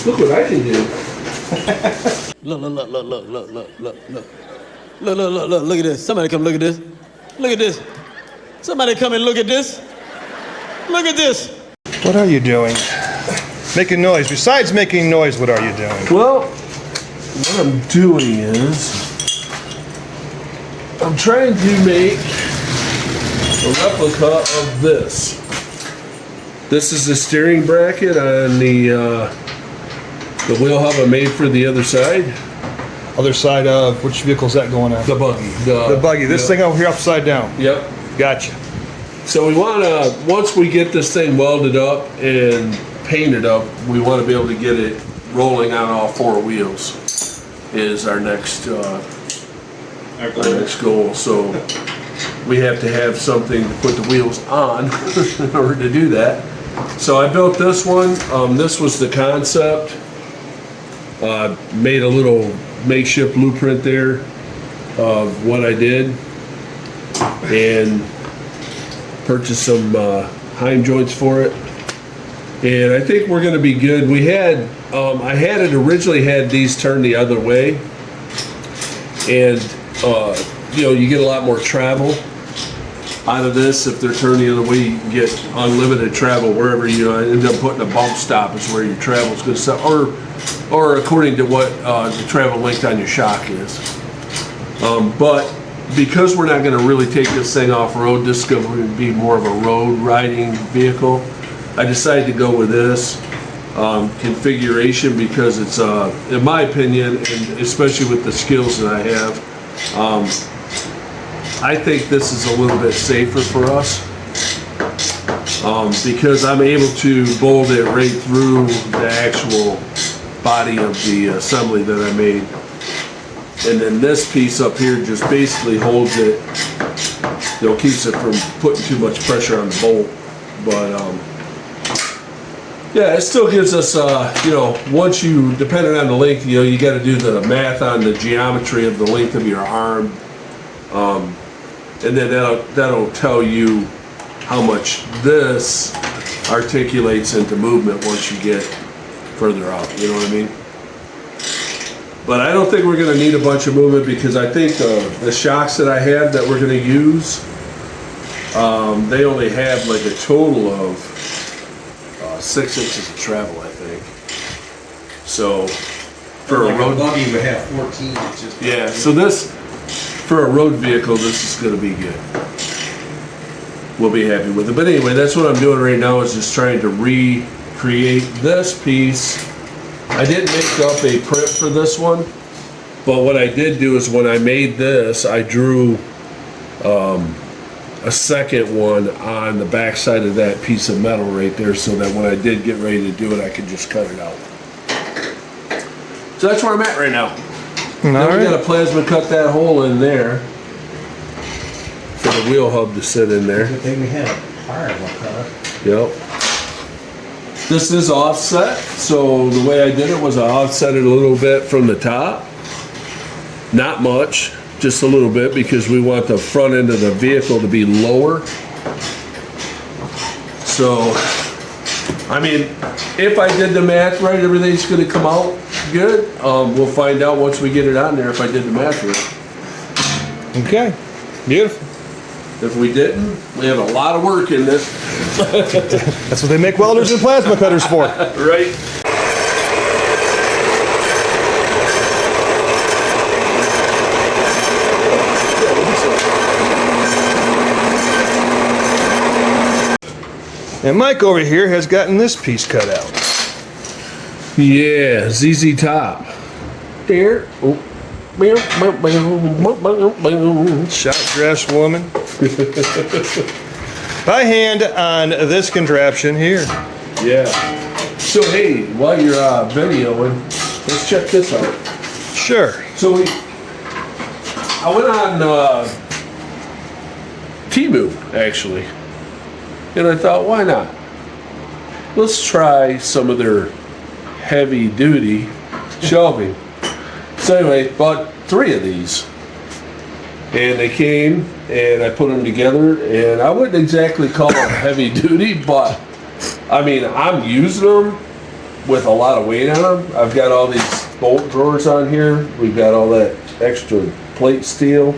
Look what I can do. Look, look, look, look, look, look, look, look, look. Look, look, look, look, look at this. Somebody come look at this. Look at this. Somebody come and look at this. Look at this. What are you doing? Making noise. Besides making noise, what are you doing? Well, what I'm doing is I'm trying to make a replica of this. This is the steering bracket on the wheel hub I made for the other side. Other side of which vehicle is that going on? The buggy. The buggy. This thing over here upside down. Yep. Gotcha. So we want to, once we get this thing welded up and painted up, we want to be able to get it rolling on all four wheels. Is our next goal. So we have to have something to put the wheels on in order to do that. So I built this one. This was the concept. Made a little makeshift blueprint there of what I did, and purchased some Heim joints for it. And I think we're going to be good. We had, I had it originally had these turned the other way, and you know, you get a lot more travel out of this. If they're turned the other way, you can get unlimited travel wherever you end up putting a bump stop is where your travel is going to stop, or according to what the travel length on your shock is. But because we're not going to really take this thing off-road, this is going to be more of a road riding vehicle, I decided to go with this configuration because it's, in my opinion, and especially with the skills that I have, I think this is a little bit safer for us because I'm able to bolt it right through the actual body of the assembly that I made. And then this piece up here just basically holds it, you know, keeps it from putting too much pressure on the bolt. But yeah, it still gives us, you know, once you, depending on the length, you know, you got to do the math on the geometry of the length of your arm. And then that'll tell you how much this articulates into movement once you get further out, you know what I mean? But I don't think we're going to need a bunch of movement because I think the shocks that I have that we're going to use, they only have like a total of 6 inches of travel, I think. So for like a road buggy would have 14 inches. Yeah, so this, for a road vehicle, this is going to be good. We'll be happy with it. But anyway, that's what I'm doing right now, is just trying to recreate this piece. I didn't make up a print for this one, but what I did do is when I made this, I drew a second one on the back side of that piece of metal right there, so that when I did get ready to do it, I could just cut it out. So that's where I'm at right now. Then we got to plasma cut that hole in there for the wheel hub to sit in there. Good thing we had a firewall cut. Yep. This is offset, so the way I did it was I offset it a little bit from the top. Not much, just a little bit, because we want the front end of the vehicle to be lower. So, I mean, if I did the math right, everything's going to come out good. We'll find out once we get it on there if I did the math right. Okay. Beautiful. If we didn't, we have a lot of work in this. That's what they make welders and plasma cutters for. Right. And Mike over here has gotten this piece cut out. Yeah, ZZ Top. There. Oh. Shot dress woman. By hand on this contraption here. Yeah. So hey, while you're videoing, let's check this out. Sure. So I went on Temu actually, and I thought, why not? Let's try some of their heavy duty shelving. So anyway, bought 3 of these, and they came, and I put them together, and I wouldn't exactly call them heavy duty, but I mean, I'm using them, with a lot of weight on them. I've got all these bolt drawers on here. We've got all that extra plate steel.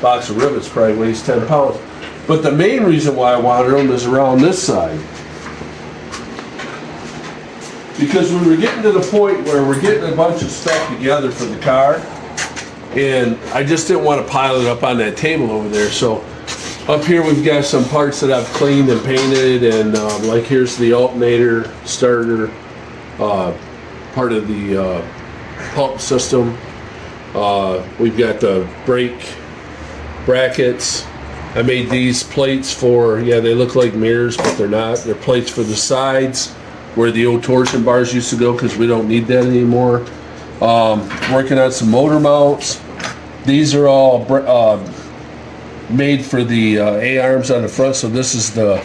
Box of rivets probably weighs 10 pounds. But the main reason why I wanted them is around this side. Because we were getting to the point where we're getting a bunch of stuff together for the car, and I just didn't want to pile it up on that table over there. So up here we've got some parts that I've cleaned and painted, and like here's the alternator starter, part of the pump system. We've got the brake brackets. I made these plates for, yeah, they look like mirrors, but they're not. They're plates for the sides where the old torsion bars used to go, because we don't need that anymore. Working on some motor mounts. These are all made for the A-arms on the front. So this is the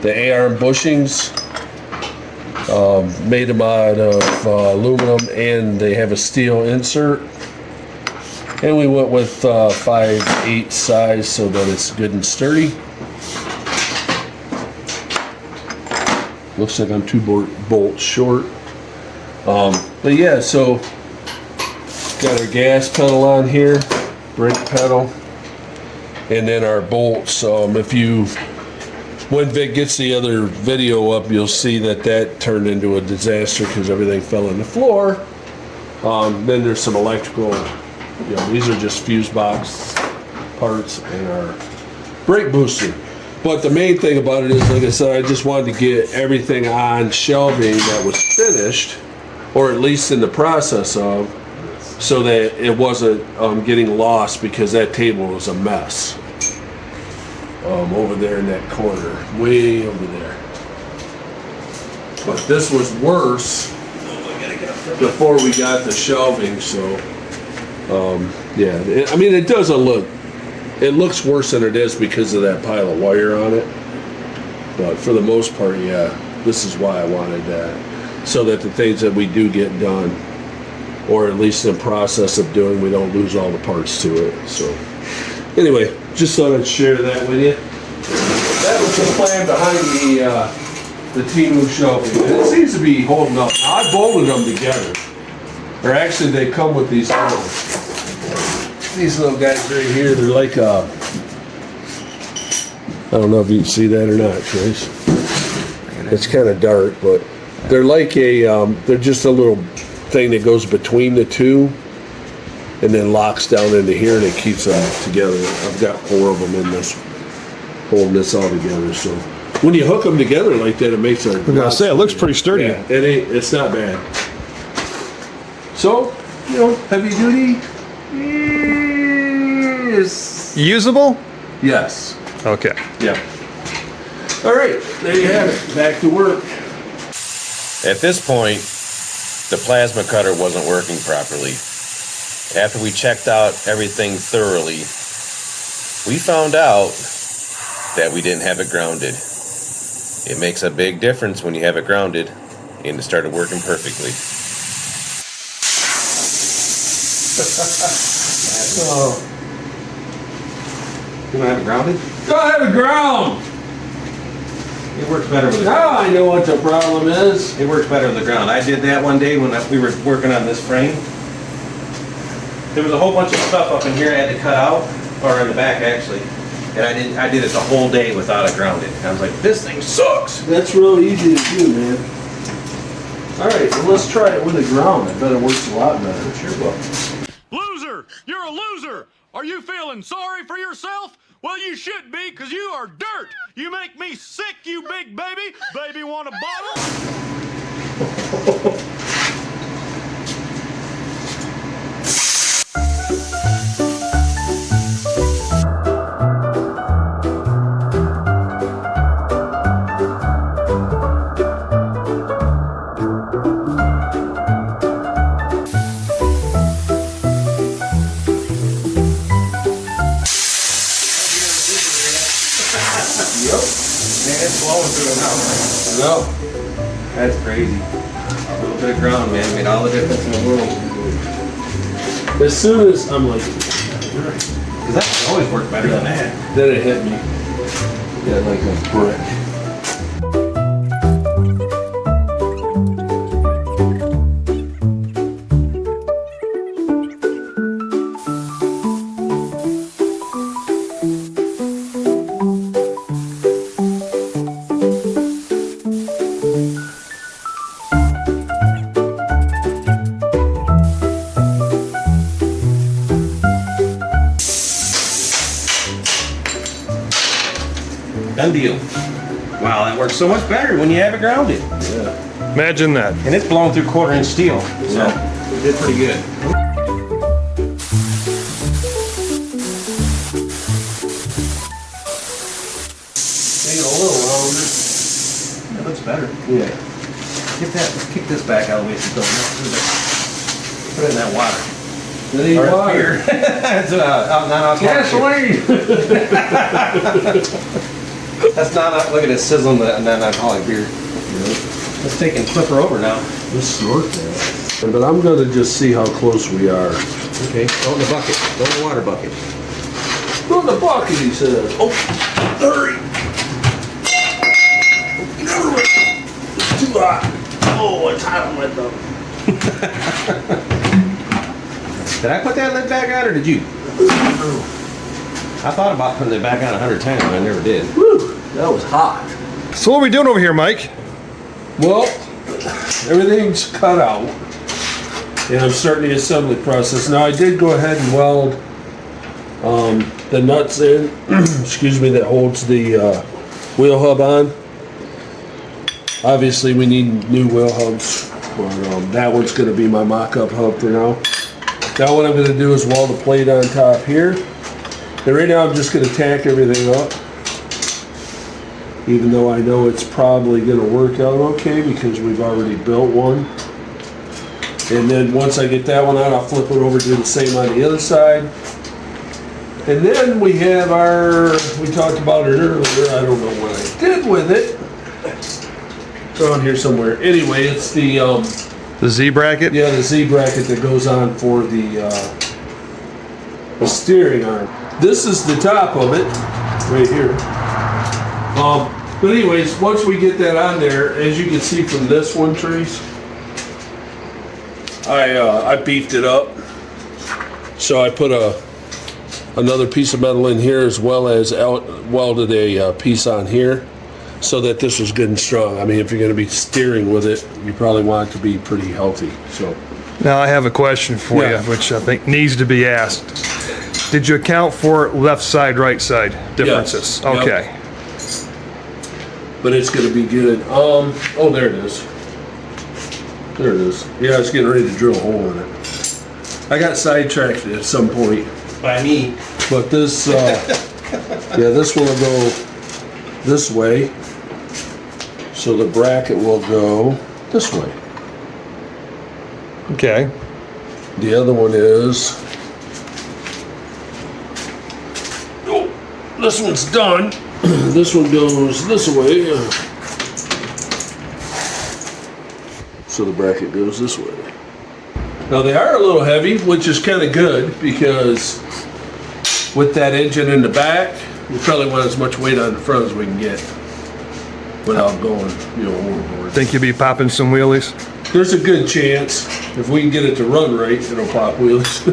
A-arm bushings. Made them out of aluminum, and they have a steel insert. And we went with 5/8 size so that it's good and sturdy. Looks like I'm 2 bolts short. But yeah, so got our gas pedal on here, brake pedal, and then our bolts. When Vic gets the other video up, you'll see that turned into a disaster because everything fell on the floor. Then there's some electrical, these are just fuse box parts and our brake booster. But the main thing about it is, like I said, I just wanted to get everything on shelving that was finished, or at least in the process of, so that it wasn't getting lost, because that table was a mess. Over there in that corner, way over there. But this was worse before we got the shelving, so yeah, it doesn't look, it looks worse than it is because of that pile of wire on it. But for the most part, yeah, this is why I wanted that, so that the things that we do get done, or at least in process of doing, we don't lose all the parts to it. So anyway, just thought I'd share that with you. That was the plan behind the Timu shelving, and it seems to be holding up. Now, I bolted them together, or actually they come with these little guys right here. They're like I don't know if you can see that or not, Trace. It's kind of dark, but they're like they're just a little thing that goes between the two and then locks down into here, and it keeps them together. I've got 4 of them in this, holding this all together. So when you hook them together like that, it makes a. I was gonna say, it looks pretty sturdy. Yeah, it's not bad. So, heavy duty is Usable? yes. Okay. Yeah. All right, there you have it. Back to work. At this point, the plasma cutter wasn't working properly. After we checked out everything thoroughly, we found out that we didn't have it grounded. It makes a big difference when you have it grounded, and it started working perfectly. You want to have it grounded? Go have it ground. It works better with the Now I know what the problem is. It works better with the ground. I did that one day when we were working on this frame. There was a whole bunch of stuff up in here I had to cut out, or in the back actually. And I did it the whole day without it grounded. I was like, this thing sucks. That's real easy to do, man. All right, well, let's try it with the ground. I bet it works a lot better. Sure will. Loser! You're a loser! Are you feeling sorry for yourself? Well, you should be, because you are dirt! You make me sick, you big baby! Baby, want a bottle? Flowing through it now. No. That's crazy. A little bit of ground, man, made all the difference in the world. As soon as I'm like, Because that always worked better than that. then it hit me. Yeah, like a brick. so much better when you have it grounded. Yeah. Imagine that. And it's blown through 1/4 inch steel, so we did pretty good. Make it a little rounder. That looks better. Yeah. Kick this back out of the way so it doesn't melt. Put it in that water. That ain't Or water. beer. It's non-alcoholic beer. That's not, look at it sizzling the non-alcoholic beer. Let's take and flip her over now. Let's snort that. But I'm gonna just see how close we are. Okay, go in the bucket. Go in the water bucket. Go in the bucket, he says. Oh, hurry. Never mind. It's too hot. Oh, it's hot on my thumb. Did I put that lid back on or did you? I thought about putting it back on 110, but I never did. Whew, that was hot. So what are we doing over here, Mike? Well, everything's cut out, and I'm starting the assembly process. Now, I did go ahead and weld the nuts in, excuse me, that holds the wheel hub on. Obviously, we need new wheel hubs, but that one's going to be my mock-up hub for now. Now, what I'm going to do is weld a plate on top here. And right now, I'm just going to tack everything up, even though I know it's probably going to work out okay because we've already built one. And then once I get that one out, I'll flip it over, do the same on the other side. And then we have we talked about it earlier, I don't know what I did with it. It's on here somewhere. Anyway, it's the Z bracket? yeah, the Z bracket that goes on for the steering arm. This is the top of it, right here. But anyways, once we get that on there, as you can see from this one, Trace, I beefed it up. So I put another piece of metal in here as well as welded a piece on here so that this was good and strong. I mean, if you're going to be steering with it, you probably want it to be pretty healthy. So Now I have a question for Yeah. you, which I think needs to be asked. Did you account for left side, right side differences? Yes. Yep. Okay. but it's going to be good. Oh, there it is. There it is. Yeah, I was getting ready to drill a hole in it. I got sidetracked at some point. By me. But this, yeah, this one will go this way. So the bracket will go this way. Okay. The other one is, oh, this one's done. This one goes this way. So the bracket goes this way. Now they are a little heavy, which is kind of good because with that engine in the back, we probably want as much weight on the front as we can get without going, overboard. Think you'll be popping some wheelies? There's a good chance if we can get it to run right, it'll pop wheels.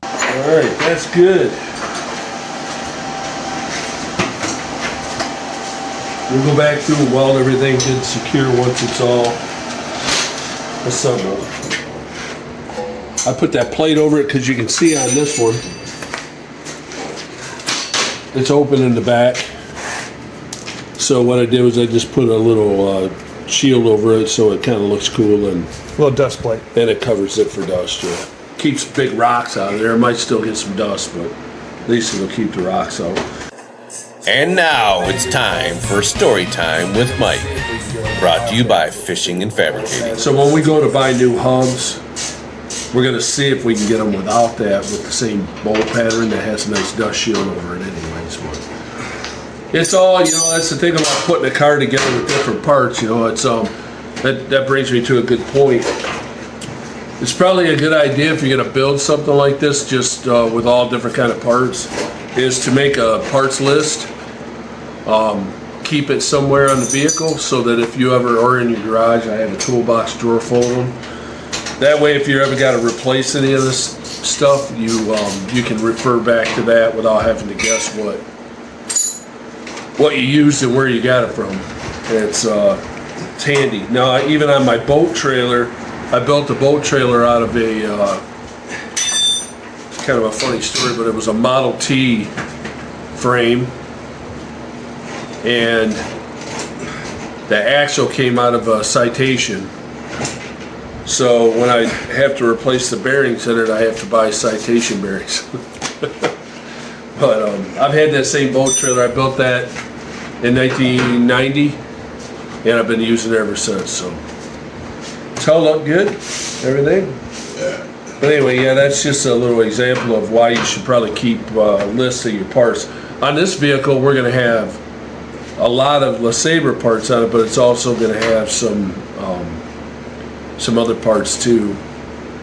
All right, that's good. We'll go back through and weld everything good secure once it's all assembled. I put that plate over it because you can see on this one, it's open in the back. So what I did was I just put a little shield over it so it kind of looks cool and Little dust plate. it covers it for dust, yeah. Keeps big rocks out of there. It might still get some dust, but at least it'll keep the rocks out. And now it's time for Story Time with Mike. Brought to you by Fishing and Fabricating. So when we go to buy new hubs, we're going to see if we can get them without that, with the same bolt pattern that has a nice dust shield over it anyways. But it's all, that's the thing about putting a car together with different parts, it's, that brings me to a good point. It's probably a good idea if you're going to build something like this, just with all different kind of parts, is to make a parts list. Keep it somewhere on the vehicle so that if you ever are in your garage, I have a toolbox drawer full of them. That way, if you ever got to replace any of this stuff, you can refer back to that without having to guess what you used and where you got it from. It's handy. Now, even on my boat trailer, I built a boat trailer out of a it's kind of a funny story, but it was a Model T frame, and the axle came out of a Citation. So when I have to replace the bearings in it, I have to buy Citation bearings. But I've had that same boat trailer. I built that in 1990, and I've been using it ever since. So it's held up good, everything. Yeah. But anyway, yeah, that's just a little example of why you should probably keep lists of your parts. On this vehicle, we're going to have a lot of LeSabre parts on it, but it's also going to have some other parts too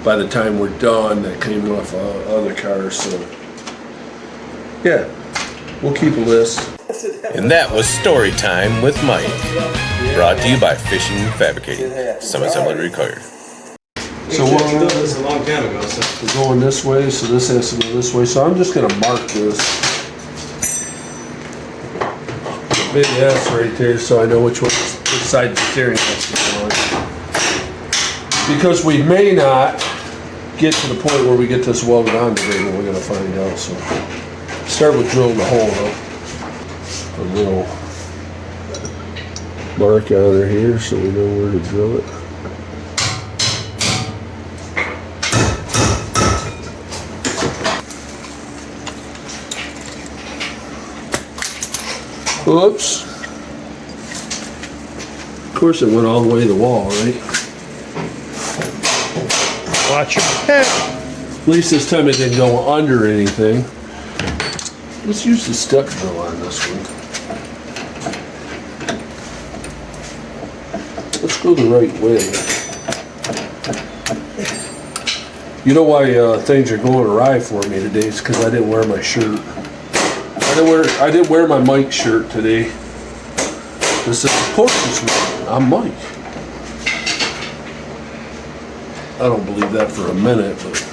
by the time we're done that came off other cars. So yeah, we'll keep a list. And that was Story Time with Mike. Brought to you by Fishing and Fabricating. Some assembly required. So we built this a long time ago. So we're going this way, so this has to go this way. So I'm just gonna mark this big S right there, so I know which side the steering has to go on. Because we may not get to the point where we get this welded on today, but we're gonna find out. So start with drilling the hole though. A little mark on her here so we know where to drill it. Oops. Of course it went all the way to the wall, right? Watch your head. At least this time it didn't go under anything. Let's use the step drill on this one. Let's go the right way. You know why things are going awry for me today? It's because I didn't wear my shirt. I didn't wear my Mike shirt today. This is of course I'm Mike. I don't believe that for a minute, but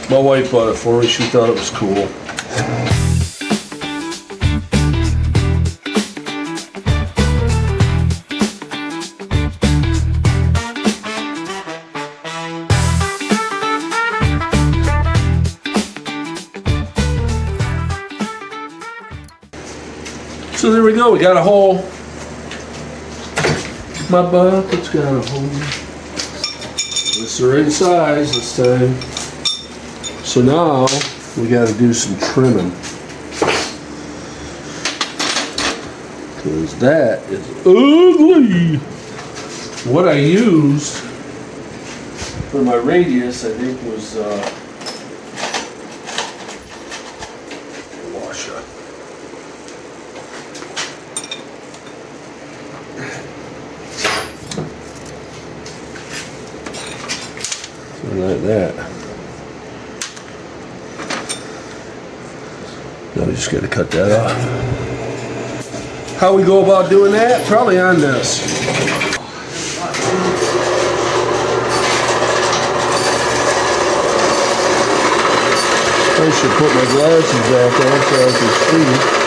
my wife bought it for me. She thought it was cool. So there we go, we got a hole. My bucket's got a hole. It's the right size this time. So now we got to do some trimming. Because that is ugly. What I used for my radius, I think, was washer. Like that. Now we just got to cut that off. How we go about doing that? Probably on this. I should put my glasses back on so I can see.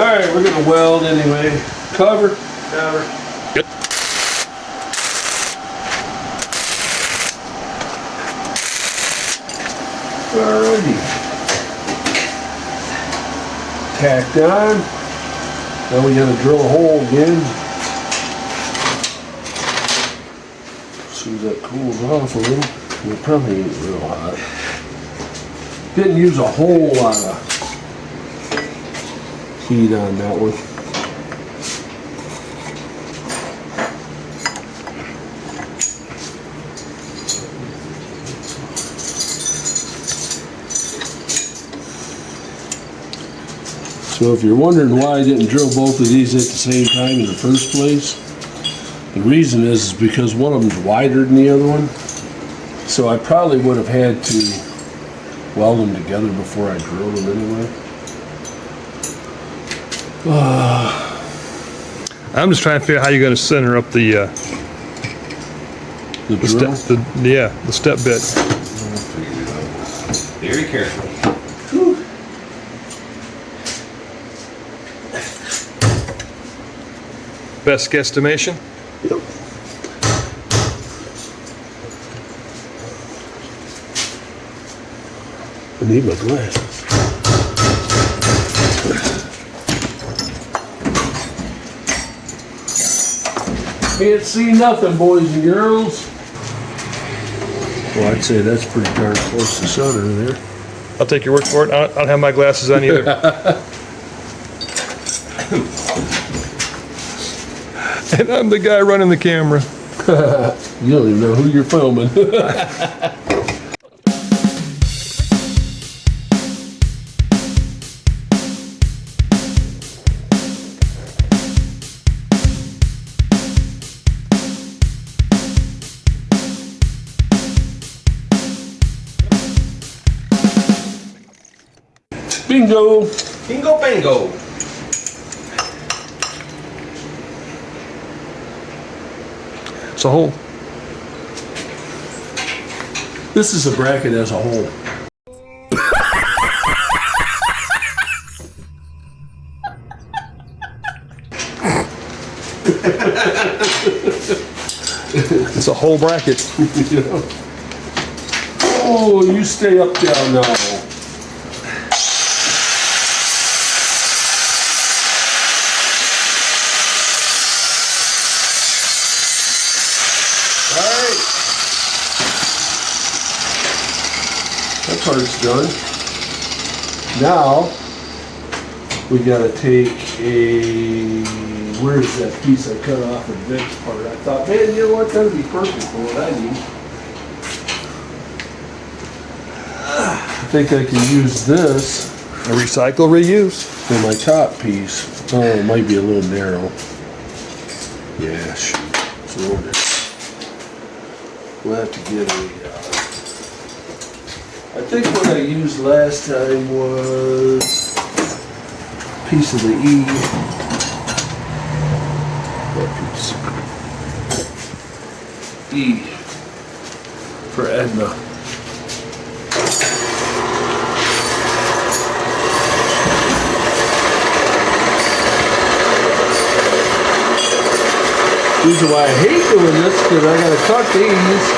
right, we're gonna weld anyway. Cover. Cover. Yep. Alrighty. Tacked on. Now we gotta drill a hole again. As soon as that cools off a little, it probably ain't real hot. Didn't use a whole lot of heat on that one. So if you're wondering why I didn't drill both of these at the same time in the first place, the reason is because one of them's wider than the other one. So I probably would have had to weld them together before I drilled them anyway. I'm just trying to figure out how you're going to center up the drill. the step bit. Very careful. Best guesstimation? Yep. I need my glasses. Can't see nothing, boys and girls. Well, I'd say that's pretty darn close to center there. I'll take your word for it. I don't have my glasses on either. And I'm the guy running the camera. You don't even know who you're filming. Bingo! Bingo bango. It's a hole. This is a bracket as a whole. It's a whole bracket. Oh, you stay up down now. That part's done. Now we gotta take where's that piece I cut off of Vic's part? I thought, man, you know what? That'd be perfect for what I need. I think I can use this A recycle, reuse. for my top piece. Oh, it might be a little narrow. Yeah, shoot. So we'll have to get a I think what I used last time was a piece of the E. That piece. E for Edna. Reason why I hate doing this because I gotta cut these.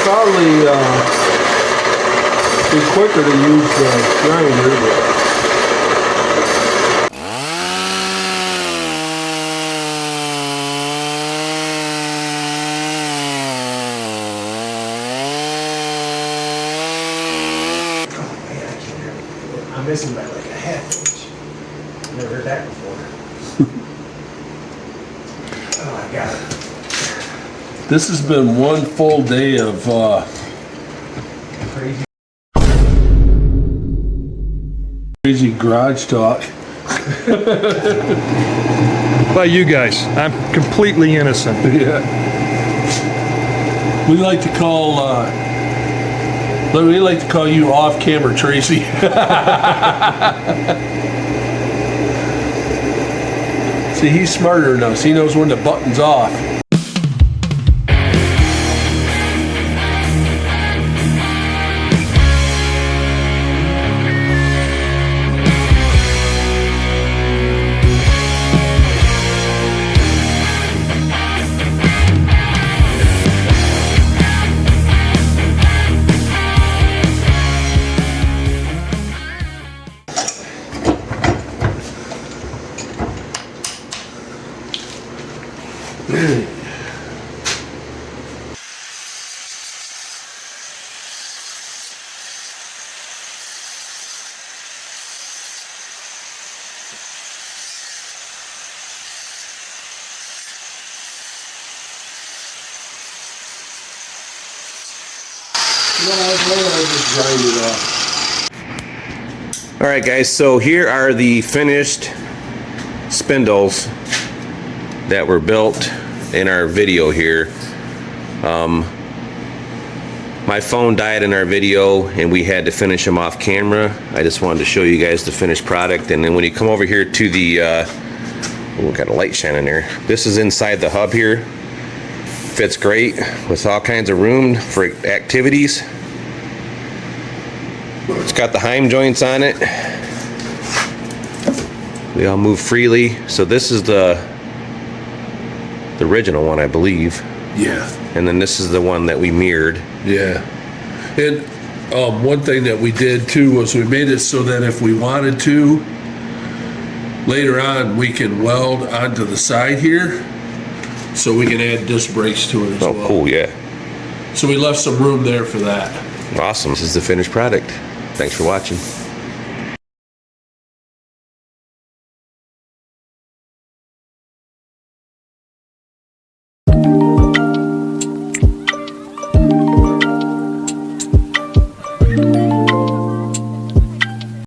Probably be quicker to use the grinder, but I'm missing by like a half inch. Never heard that before. Oh, I got it. this has been one full day of crazy garage talk. By you guys. I'm completely innocent. Yeah. We like to call you off camera Tracy. See, he's smarter than us. He knows when the button's off. All right, guys, so here are the finished spindles that were built in our video here. My phone died in our video and we had to finish them off camera. I just wanted to show you guys the finished product. And then when you come over here to the, oh, got a light shining there. This is inside the hub here. Fits great with all kinds of room for activities. It's got the Heim joints on it. They all move freely. So this is the original one, I believe. Yeah. And then this is the one that we mirrored. Yeah. And one thing that we did too was we made it so that if we wanted to, later on we can weld onto the side here, so we can add disc brakes to it as well. Oh, cool, yeah. So we left some room there for that. Awesome. This is the finished product. Thanks for watching.